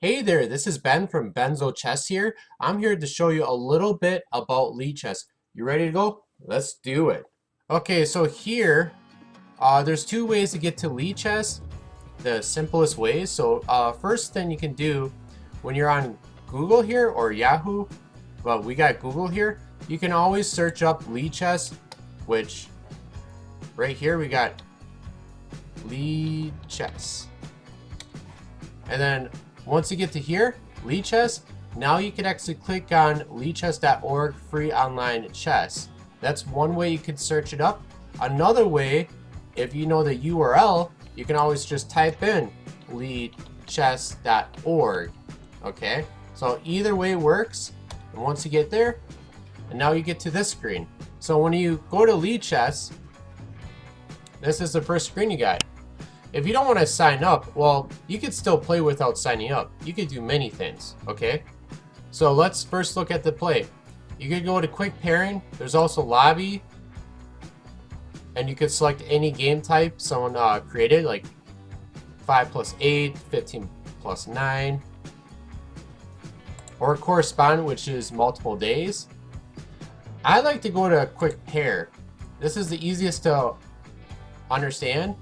Hey there, this is Ben from Benzochess here. I'm here to show you a little bit about Lichess. You ready to go? Let's do it. Okay, so here, there's two ways to get to Lichess, the simplest ways. So first thing you can do when you're on Google here or Yahoo, well, we got Google here, you can always search up Lichess, which right here we got Lichess. And then once you get to here, Lichess, now you can actually click on lichess.org free online chess. That's one way you could search it up. Another way, if you know the URL, you can always just type in lichess.org. Okay, so either way works. And once you get there, and now you get to this screen. So when you go to Lichess, this is the first screen you got. If you don't want to sign up, well, you could still play without signing up. You could do many things, okay? So let's first look at the play. You could go to quick pairing. There's also lobby. And you could select any game type someone created, like 5+8, 15+9. Or correspondent, which is multiple days. I like to go to a quick pair. This is the easiest to understand.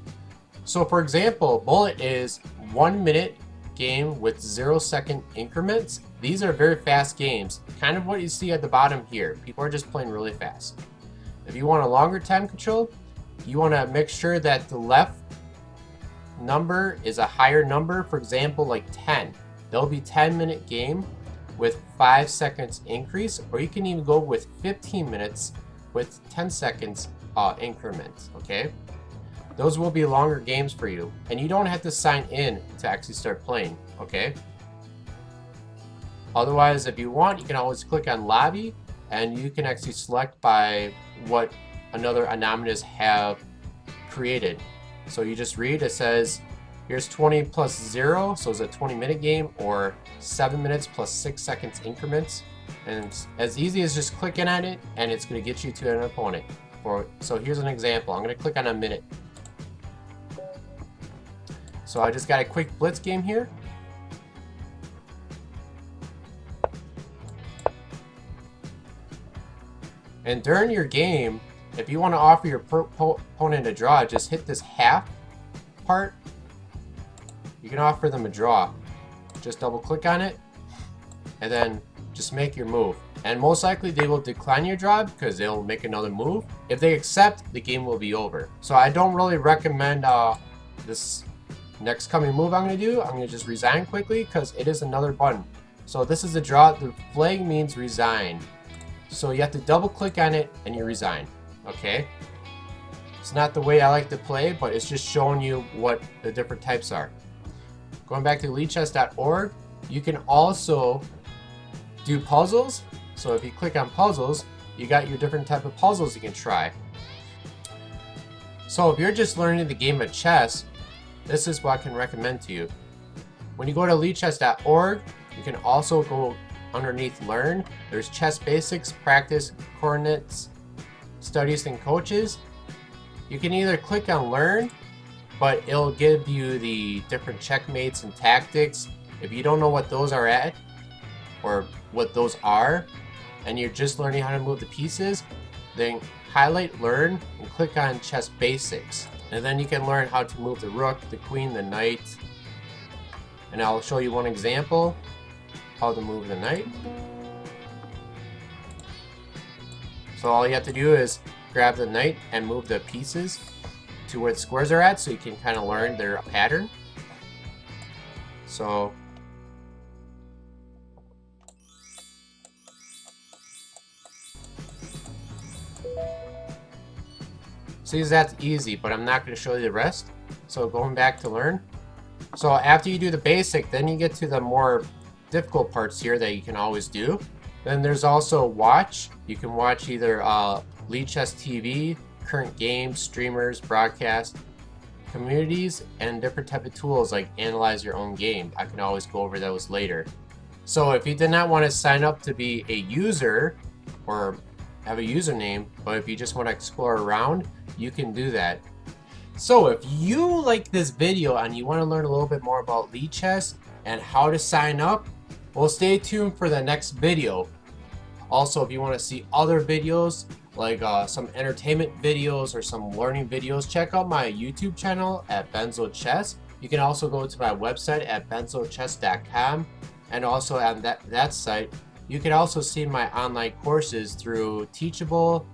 So for example, bullet is 1 minute game with 0-second increments. These are very fast games. Kind of what you see at the bottom here. People are just playing really fast. If you want a longer time control, you want to make sure that the left number is a higher number. For example, like 10. There'll be 10-minute game with 5 seconds increase, or you can even go with 15 minutes with 10 seconds increments, okay? Those will be longer games for you, and you don't have to sign in to actually start playing, okay? Otherwise, if you want, you can always click on lobby, and you can actually select by what another anonymous have created. So you just read, it says, here's 20+0, so it's a 20-minute game, or 7 minutes plus 6 seconds increments. And it's as easy as just clicking on it, and it's going to get you to an opponent. So here's an example. I'm going to click on a minute. So I just got a quick blitz game here. And during your game, if you want to offer your opponent a draw, just hit this half part. You can offer them a draw. Just double click on it and then just make your move. And most likely they will decline your draw because they'll make another move. If they accept, the game will be over. So I don't really recommend this next coming move I'm going to do. I'm going to just resign quickly because it is another button. So this is a draw. The flag means resign. So you have to double click on it and you resign. Okay? It's not the way I like to play, but it's just showing you what the different types are. Going back to lichess.org, you can also do puzzles. So if you click on puzzles, you got your different type of puzzles you can try. So if you're just learning the game of chess, this is what I can recommend to you. When you go to lichess.org, you can also go underneath learn. There's chess basics, practice, coordinates, studies, and coaches. You can either click on learn, but it'll give you the different checkmates and tactics. If you don't know what those are at, or what those are, and you're just learning how to move the pieces, then highlight learn and click on chess basics. And then you can learn how to move the rook, the queen, the knight. And I'll show you one example how to move the knight. So all you have to do is grab the knight and move the pieces to where the squares are at so you can kind of learn their pattern. So see, that's easy, but I'm not going to show you the rest. So going back to learn. So after you do the basic, then you get to the more difficult parts here that you can always do. Then there's also watch. You can watch either Lichess TV, current games, streamers, broadcast, communities, and different type of tools like analyze your own game. I can always go over those later. So if you did not want to sign up to be a user or have a username, but if you just want to explore around, you can do that. So if you like this video and you want to learn a little bit more about Lichess and how to sign up, well, stay tuned for the next video. Also, if you want to see other videos, like some entertainment videos or some learning videos, check out my YouTube channel at Benzochess. You can also go to my website at benzochess.com, and also on that site, you can also see my online courses through Teachable,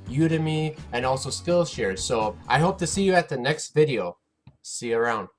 Udemy, and also Skillshare. So I hope to see you at the next video. See you around.